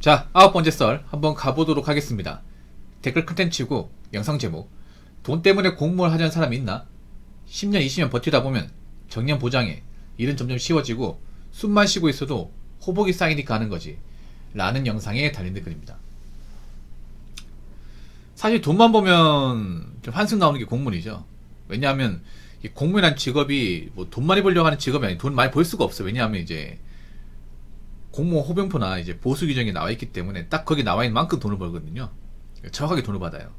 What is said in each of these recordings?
자, 9번째 썰 한번 가보도록 하겠습니다. 댓글 컨텐츠고 영상 제목: 돈 때문에 공무원 하려는 사람이 있나? 10년 20년 버티다 보면 정년 보장에 일은 점점 쉬워지고 숨만 쉬고 있어도 호복이 쌓이니까 하는 거지 라는 영상에 달린 댓글입니다. 사실 돈만 보면 좀 한숨 나오는 게 공무원이죠. 왜냐하면 이 공무원이라는 직업이 뭐 돈 많이 벌려고 하는 직업이 아니고 돈 많이 벌 수가 없어요. 왜냐하면 이제 공무원 호병표나 이제 보수 규정이 나와 있기 때문에 딱 거기 나와 있는 만큼 돈을 벌거든요. 정확하게 돈을 받아요.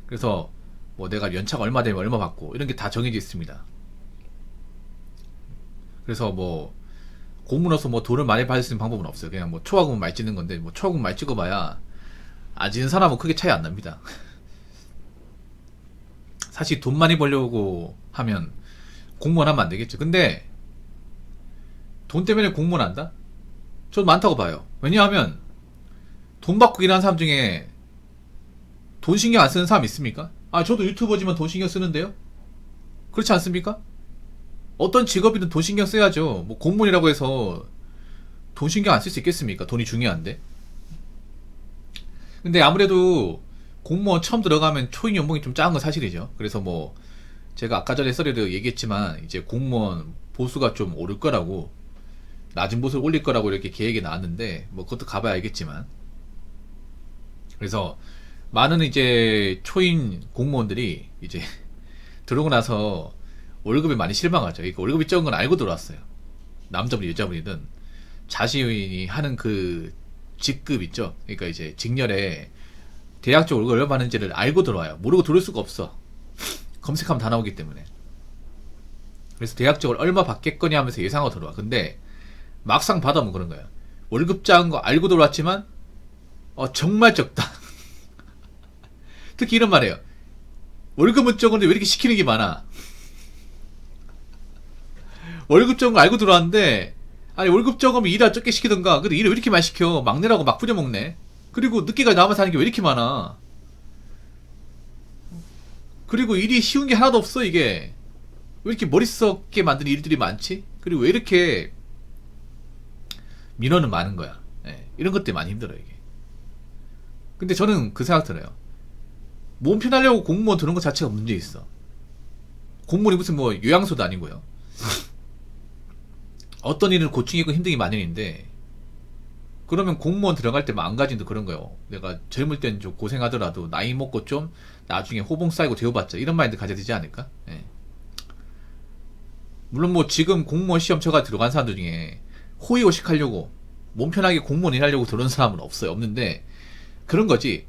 그래서 뭐 내가 연차가 얼마 되면 얼마 받고 이런 게 다 정해져 있습니다. 그래서 뭐 공무원으로서 뭐 돈을 많이 받을 수 있는 방법은 없어요. 그냥 뭐 초과금 많이 찍는 건데 뭐 초과금 많이 찍어봐야 안 지는 사람은 크게 차이 안 납니다. 사실 돈 많이 벌려고 하면 공무원 하면 안 되겠죠. 근데 돈 때문에 공무원 한다? 저는 많다고 봐요. 왜냐하면 돈 받고 일하는 사람 중에 돈 신경 안 쓰는 사람 있습니까? 아, 저도 유튜버지만 돈 신경 쓰는데요? 그렇지 않습니까? 어떤 직업이든 돈 신경 써야죠. 뭐 공무원이라고 해서 돈 신경 안 쓸 수 있겠습니까? 돈이 중요한데. 근데 아무래도 공무원 처음 들어가면 초임 연봉이 좀 작은 건 사실이죠. 그래서 뭐 제가 아까 전에 썰에도 얘기했지만 이제 공무원 보수가 좀 오를 거라고, 낮은 보수를 올릴 거라고 이렇게 계획이 나왔는데 뭐 그것도 가봐야 알겠지만, 그래서 많은 이제 초임 공무원들이 이제 들어오고 나서 월급에 많이 실망하죠. 그러니까 월급이 적은 건 알고 들어왔어요. 남자분이 여자분이든 자신이 하는 그 직급 있죠. 그러니까 이제 직렬에 대략적 월급 얼마 받는지를 알고 들어와요. 모르고 들어올 수가 없어. 검색하면 다 나오기 때문에. 그래서 대략적으로 얼마 받겠거니 하면서 예상하고 들어와. 근데 막상 받아보면 그런 거야. 월급 작은 거 알고 들어왔지만 정말 적다. 특히 이런 말이에요. 월급은 적은데 왜 이렇게 시키는 게 많아? 월급 적은 거 알고 들어왔는데, 아니 월급 적으면 일을 적게 시키던가. 근데 일을 왜 이렇게 많이 시켜? 막내라고 막 부려먹네. 그리고 늦게까지 남아서 하는 게 왜 이렇게 많아? 그리고 일이 쉬운 게 하나도 없어. 이게 왜 이렇게 머리 썩게 만드는 일들이 많지? 그리고 왜 이렇게 민원은 많은 거야? 예, 이런 것들이 많이 힘들어요 이게. 근데 저는 그 생각 들어요. 몸 편하려고 공무원 드는 것 자체가 문제 있어. 공무원이 무슨 뭐 요양소도 아니고요. 어떤 일은 고충이고 힘들기 마련인데, 그러면 공무원 들어갈 때 마음가짐도 그런 거예요. 내가 젊을 땐 좀 고생하더라도 나이 먹고 좀 나중에 호봉 쌓이고 대우받자, 이런 마인드 가져야 되지 않을까? 예. 물론 뭐 지금 공무원 시험 쳐가 들어간 사람들 중에 호의호식 하려고 몸 편하게 공무원 일하려고 들어온 사람은 없어요. 없는데 그런 거지.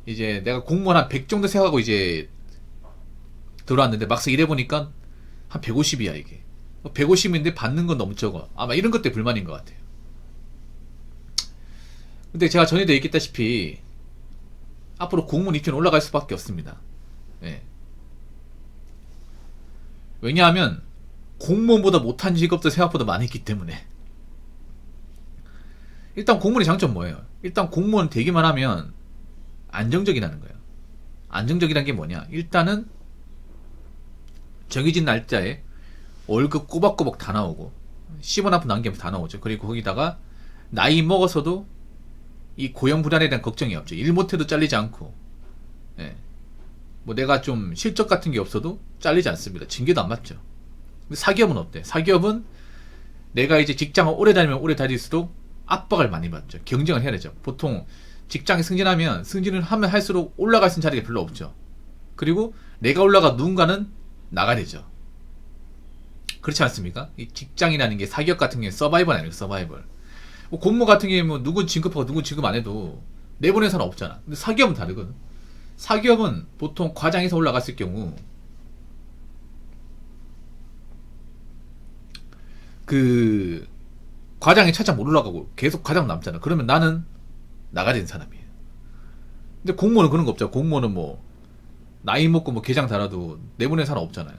이제 내가 공무원 한 100 정도 생각하고 이제 들어왔는데 막상 일해보니까 한 150이야 이게. 150인데 받는 건 너무 적어. 아마 이런 것 때문에 불만인 것 같아요. 근데 제가 전에도 얘기했다시피 앞으로 공무원 입지는 올라갈 수밖에 없습니다. 예. 왜냐하면 공무원보다 못한 직업도 생각보다 많이 있기 때문에. 일단 공무원의 장점 뭐예요? 일단 공무원 되기만 하면 안정적이라는 거예요. 안정적이라는 게 뭐냐? 일단은 정해진 날짜에 월급 꼬박꼬박 다 나오고, 10원 한 푼 남기면 다 나오죠. 그리고 거기다가 나이 먹어서도 이 고용 불안에 대한 걱정이 없죠. 일 못해도 잘리지 않고, 예. 뭐 내가 좀 실적 같은 게 없어도 잘리지 않습니다. 징계도 안 맞죠. 근데 사기업은 어때? 사기업은 내가 이제 직장을 오래 다니면 오래 다닐수록 압박을 많이 받죠. 경쟁을 해야 되죠. 보통 직장에 승진하면 승진을 하면 할수록 올라갈 수 있는 자리가 별로 없죠. 그리고 내가 올라가 누군가는 나가야 되죠. 그렇지 않습니까? 이 직장이라는 게 사기업 같은 경우에 서바이벌 아니에요. 서바이벌. 뭐 공모 같은 경우에 뭐 누군 진급하고 누군 진급 안 해도 내보낸 사람 없잖아. 근데 사기업은 다르거든. 사기업은 보통 과장에서 올라갔을 경우 그 과장이 차차 못 올라가고 계속 과장 남잖아. 그러면 나는 나가야 되는 사람이에요. 근데 공무원은 그런 거 없죠. 공무원은 뭐 나이 먹고 뭐 계장 달아도 내보낸 사람 없잖아요.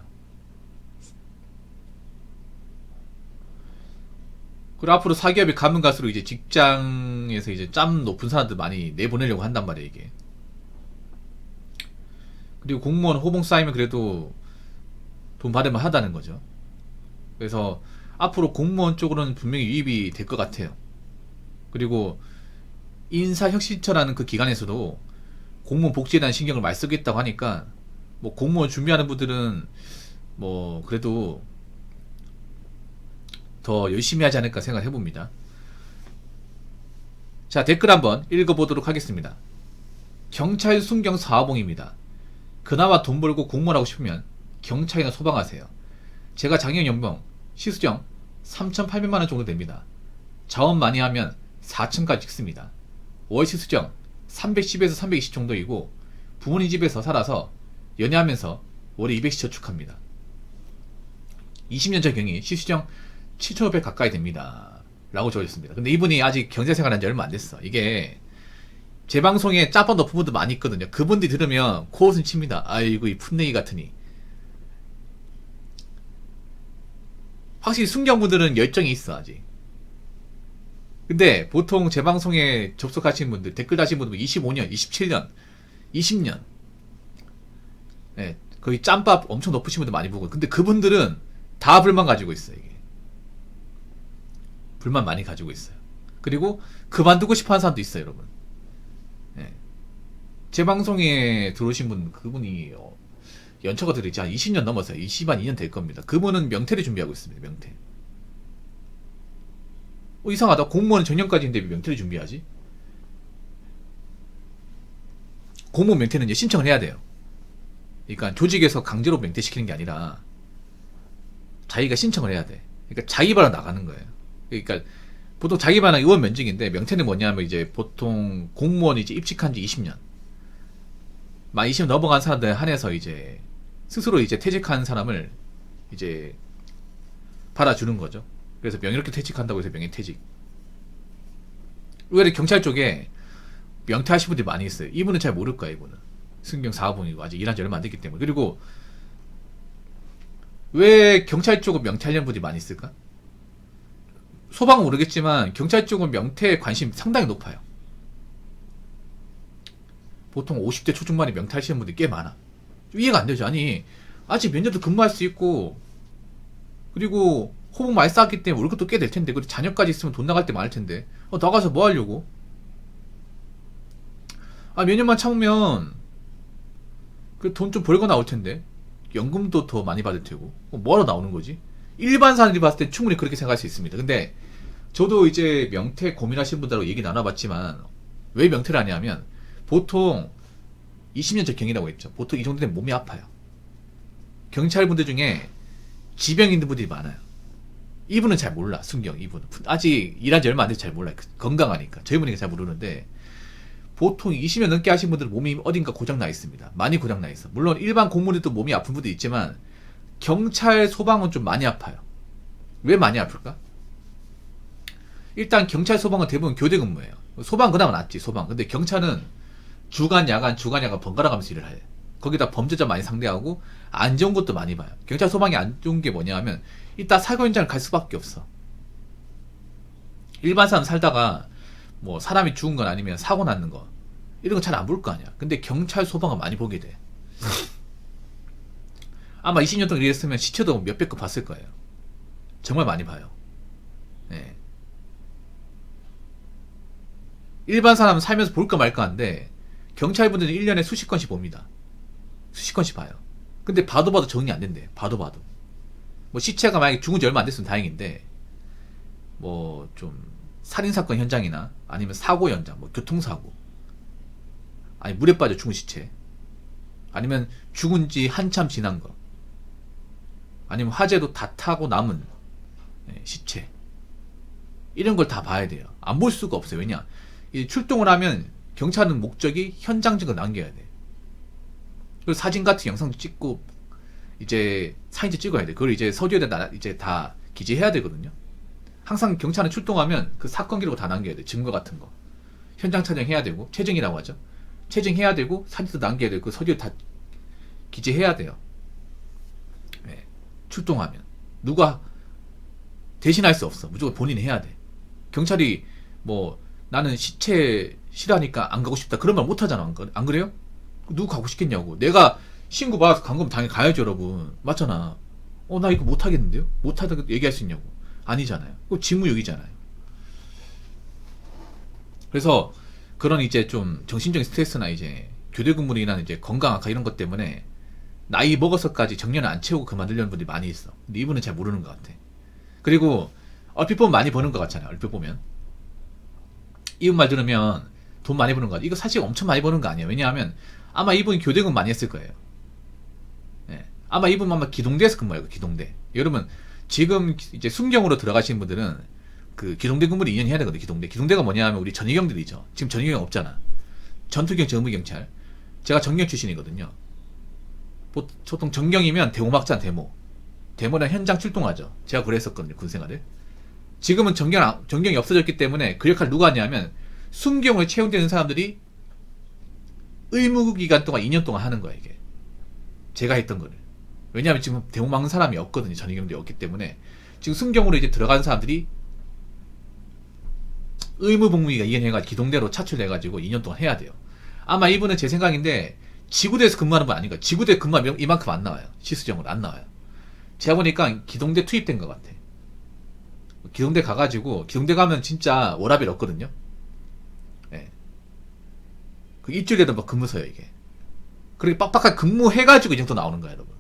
그리고 앞으로 사기업이 가면 갈수록 이제 직장에서 이제 짬 높은 사람들 많이 내보내려고 한단 말이에요 이게. 그리고 공무원 호봉 쌓이면 그래도 돈 받으면 하다는 거죠. 그래서 앞으로 공무원 쪽으로는 분명히 유입이 될 것 같아요. 그리고 인사혁신처라는 그 기관에서도 공무원 복지에 대한 신경을 많이 쓰겠다고 하니까 뭐 공무원 준비하는 분들은 뭐 그래도 더 열심히 하지 않을까 생각해 봅니다. 자, 댓글 한번 읽어보도록 하겠습니다. 경찰 순경 사화봉입니다. 그나마 돈 벌고 공무원 하고 싶으면 경찰이나 소방하세요. 제가 작년 연봉 시수정 3,800만원 정도 됩니다. 자원 많이 하면 4천까지 찍습니다. 월 시수정 310에서 320 정도이고 부모님 집에서 살아서 연애하면서 월에 200씩 저축합니다. 20년 전 경이 시수정 7,500 가까이 됩니다. 라고 적어줬습니다. 근데 이분이 아직 경제생활 한 지 얼마 안 됐어. 이게 제 방송에 짜파 높은 분들 많이 있거든요. 그분들이 들으면 코웃음 칩니다. 아이고 이 풋내기 같으니. 확실히 순경분들은 열정이 있어 아직. 근데 보통 제 방송에 접속하시는 분들, 댓글 다시는 분들 25년, 27년, 20년 네, 거의 짬밥 엄청 높으신 분들 많이 보고, 근데 그분들은 다 불만 가지고 있어요. 이게 불만 많이 가지고 있어요. 그리고 그만두고 싶어하는 사람도 있어요, 여러분. 네. 제 방송에 들어오신 분, 그분이 연차가 들어있지 한 20년 넘었어요. 20한 2년 될 겁니다. 그분은 명퇴를 준비하고 있습니다. 명퇴. 이상하다. 공무원은 정년까지인데 왜 명퇴를 준비하지? 공무원 명퇴는 이제 신청을 해야 돼요. 그러니까 조직에서 강제로 명퇴시키는 게 아니라 자기가 신청을 해야 돼. 그러니까 자기 발로 나가는 거예요. 그러니까 보통 자기 발은 의원 면직인데 명퇴는 뭐냐면 이제 보통 공무원이 이제 입직한 지 20년, 만 20년 넘어간 사람들 한해서 이제 스스로 이제 퇴직한 사람을 이제 받아주는 거죠. 그래서 명예롭게 퇴직한다고 해서 명예퇴직. 의외로 경찰 쪽에 명퇴하신 분들이 많이 있어요. 이분은 잘 모를 거야. 이분은 순경 4분이고 아직 일한 지 얼마 안 됐기 때문에. 그리고 왜 경찰 쪽은 명퇴하려는 분들이 많이 있을까? 소방은 모르겠지만 경찰 쪽은 명퇴에 관심이 상당히 높아요. 보통 50대 초중반에 명퇴하시는 분들이 꽤 많아. 좀 이해가 안 되죠. 아니 아직 몇 년도 근무할 수 있고, 그리고 호봉 많이 쌓았기 때문에 월급도 꽤 될 텐데, 그리고 자녀까지 있으면 돈 나갈 때 많을 텐데, 나가서 뭐 하려고? 몇 년만 참으면 그 돈 좀 벌고 나올 텐데, 연금도 더 많이 받을 테고, 뭐하러 나오는 거지? 일반 사람들이 봤을 때 충분히 그렇게 생각할 수 있습니다. 근데 저도 이제 명퇴 고민하시는 분들하고 얘기 나눠봤지만, 왜 명퇴를 하냐면 보통 20년 전 경이라고 했죠. 보통 이 정도 되면 몸이 아파요. 경찰분들 중에 지병 있는 분들이 많아요. 이분은 잘 몰라. 순경 이분은 아직 일한 지 얼마 안 돼서 잘 몰라요. 건강하니까. 저희 분이 잘 모르는데 보통 20년 넘게 하신 분들은 몸이 어딘가 고장나 있습니다. 많이 고장나 있어. 물론 일반 공무원들도 몸이 아픈 분도 있지만 경찰, 소방은 좀 많이 아파요. 왜 많이 아플까? 일단 경찰, 소방은 대부분 교대 근무예요. 소방 그나마 낫지, 소방. 근데 경찰은 주간, 야간 번갈아 가면서 일을 해요. 거기다 범죄자 많이 상대하고 안 좋은 것도 많이 봐요. 경찰, 소방이 안 좋은 게 뭐냐 하면 이따 사고 현장을 갈 수밖에 없어. 일반 사람 살다가 뭐 사람이 죽은 건 아니면 사고 났는 거 이런 거 잘 안 볼 거 아니야. 근데 경찰, 소방은 많이 보게 돼. 아마 20년 동안 일했으면 시체도 몇백 건 봤을 거예요. 정말 많이 봐요. 네. 일반 사람은 살면서 볼까 말까 한데 경찰분들은 1년에 수십 건씩 봅니다. 수십 건씩 봐요. 근데 봐도 정리 안 된대. 봐도 뭐 시체가 만약에 죽은 지 얼마 안 됐으면 다행인데, 뭐 좀 살인사건 현장이나 아니면 사고 현장, 뭐 교통사고, 아니 물에 빠져 죽은 시체, 아니면 죽은 지 한참 지난 거, 아니면 화재도 다 타고 남은 시체, 이런 걸 다 봐야 돼요. 안 볼 수가 없어요. 왜냐, 이 출동을 하면 경찰은 목적이 현장 증거 남겨야 돼. 그리고 사진 같은 영상도 찍고 이제 사진도 찍어야 돼. 그걸 이제 서류에다 이제 다 기재해야 되거든요. 항상 경찰은 출동하면 그 사건 기록을 다 남겨야 돼. 증거 같은 거. 현장 촬영해야 되고, 체증이라고 하죠. 체증해야 되고, 사진도 남겨야 되고, 그 서류에 다 기재해야 돼요. 네. 출동하면. 누가 대신할 수 없어. 무조건 본인이 해야 돼. 경찰이 뭐 나는 시체 싫어하니까 안 가고 싶다, 그런 말 못 하잖아. 안 그래요? 누구 가고 싶겠냐고. 내가 신고 받아서 간 거면 당연히 가야죠, 여러분. 맞잖아. 나 이거 못 하겠는데요? 못 하다고 얘기할 수 있냐고. 아니잖아요. 그거 직무유기잖아요. 그래서 그런 이제 좀 정신적인 스트레스나 이제 교대 근무로 인한 이제 건강 악화 이런 것 때문에 나이 먹어서까지 정년을 안 채우고 그만두려는 분들이 많이 있어. 근데 이분은 잘 모르는 것 같아. 그리고 얼핏 보면 많이 버는 것 같잖아요. 얼핏 보면 이분 말 들으면 돈 많이 버는 것 같아. 이거 사실 엄청 많이 버는 거 아니에요. 왜냐하면 아마 이분이 교대근 많이 했을 거예요. 예. 아마 이분 아마 기동대에서 근무해요. 기동대. 여러분 지금 이제 순경으로 들어가신 분들은 그 기동대 근무를 2년 해야 되거든요. 기동대. 기동대가 뭐냐 하면 우리 전위경들이죠. 지금 전위경 없잖아. 전투경 정무경찰. 제가 정경 출신이거든요. 보통 정경이면 대모막잖아. 대모는 현장 출동하죠. 제가 그랬었거든요. 군생활을. 지금은 정경이 없어졌기 때문에 그 역할 누가 하냐면 순경으로 채용되는 사람들이 의무기간 동안 2년 동안 하는 거야. 이게 제가 했던 거를. 왜냐하면 지금 대모 막는 사람이 없거든요. 전위경들이 없기 때문에 지금 순경으로 이제 들어간 사람들이 의무복무기가 2년 해가지고 기동대로 차출해가지고 2년 동안 해야 돼요. 아마 이분은 제 생각인데 지구대에서 근무하는 분 아닌가. 지구대 근무하면 이만큼 안 나와요. 시수정으로 안 나와요. 제가 보니까 기동대 투입된 것 같아. 기동대 가가지고 기동대 가면 진짜 워라밸 없거든요. 예. 그 일주일에도 막 근무 서요 이게. 그렇게 빡빡하게 근무해가지고 이 정도 나오는 거야 여러분.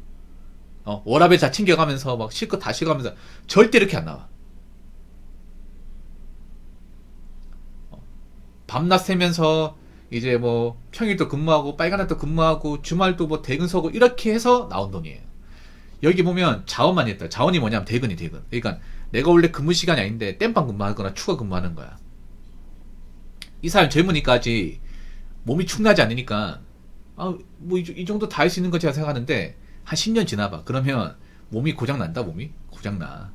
워라밸 다 챙겨가면서 막 실컷 다 쉬어가면서 절대 이렇게 안 나와. 밤낮 새면서 이제 뭐 평일도 근무하고 빨간날도 근무하고 주말도 뭐 대근 서고 이렇게 해서 나온 돈이에요. 여기 보면 자원만 했다. 자원이 뭐냐면 대근. 그러니까 내가 원래 근무 시간이 아닌데 땜빵 근무하거나 추가 근무하는 거야. 이 사람 젊으니까 아직 몸이 축나지 않으니까 뭐 이 정도 다 할 수 있는 거 제가 생각하는데 한 10년 지나봐. 그러면 몸이 고장난다. 몸이 고장나.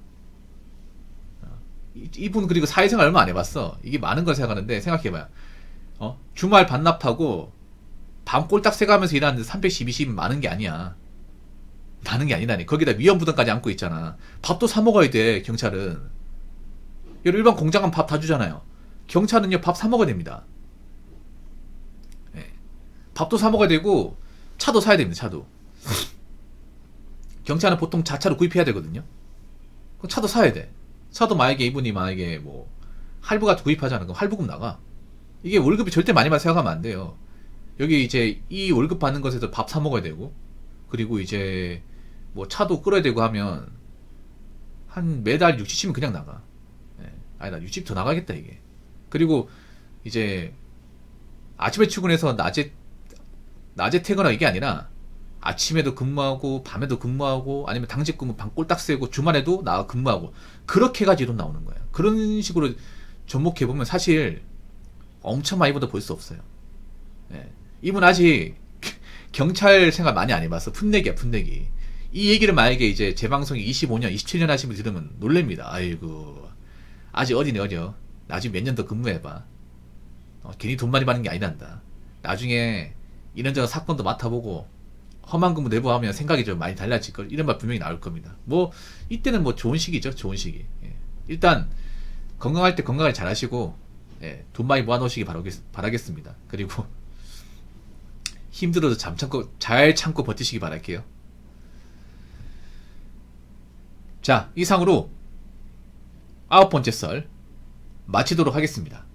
이분 그리고 사회생활 얼마 안 해봤어. 이게 많은 걸 생각하는데 생각해봐요. 주말 반납하고 밤 꼴딱 새가면서 일하는데 310, 20은 많은 게 아니야. 많은 게 아니라니. 거기다 위험 부담까지 안고 있잖아. 밥도 사 먹어야 돼. 경찰은. 일반 공장은 밥 다 주잖아요. 경찰은요 밥 사 먹어야 됩니다. 네. 밥도 사 먹어야 되고 차도 사야 됩니다. 차도. 경찰은 보통 자차로 구입해야 되거든요. 그럼 차도 사야 돼. 차도 만약에 이분이 만약에 뭐 할부 같은 구입하잖아. 그럼 할부금 나가. 이게 월급이 절대 많이 생각하면 안 돼요. 여기 이제 이 월급 받는 것에서 밥 사 먹어야 되고, 그리고 이제 뭐 차도 끌어야 되고 하면 한 매달 6, 70은 그냥 나가. 아니 나 60 더 나가겠다 이게. 그리고 이제 아침에 출근해서 낮에 퇴근하고 이게 아니라 아침에도 근무하고 밤에도 근무하고 아니면 당직 근무 밤 꼴딱 새고 주말에도 나가 근무하고 그렇게 해가지고 나오는 거예요. 그런 식으로 접목해보면 사실 엄청 많이 보다 볼 수 없어요. 예. 이분 아직 경찰 생활 많이 안 해봤어. 풋내기야 풋내기. 이 얘기를 만약에 이제 제 방송이 25년 27년 하신 분 들으면 놀랍니다. 아이고 아직 어려. 나중에 몇 년 더 근무해봐. 괜히 돈 많이 받는 게 아니란다. 나중에 이런저런 사건도 맡아보고 험한 근무 내부하면 생각이 좀 많이 달라질걸. 이런 말 분명히 나올 겁니다. 뭐 이때는 뭐 좋은 시기죠. 좋은 시기. 예. 일단 건강할 때 건강을 잘 하시고 돈 많이 모아놓으시기 바라겠습니다. 그리고 힘들어도 잘 참고 버티시기 바랄게요. 자, 이상으로 9번째 썰 마치도록 하겠습니다.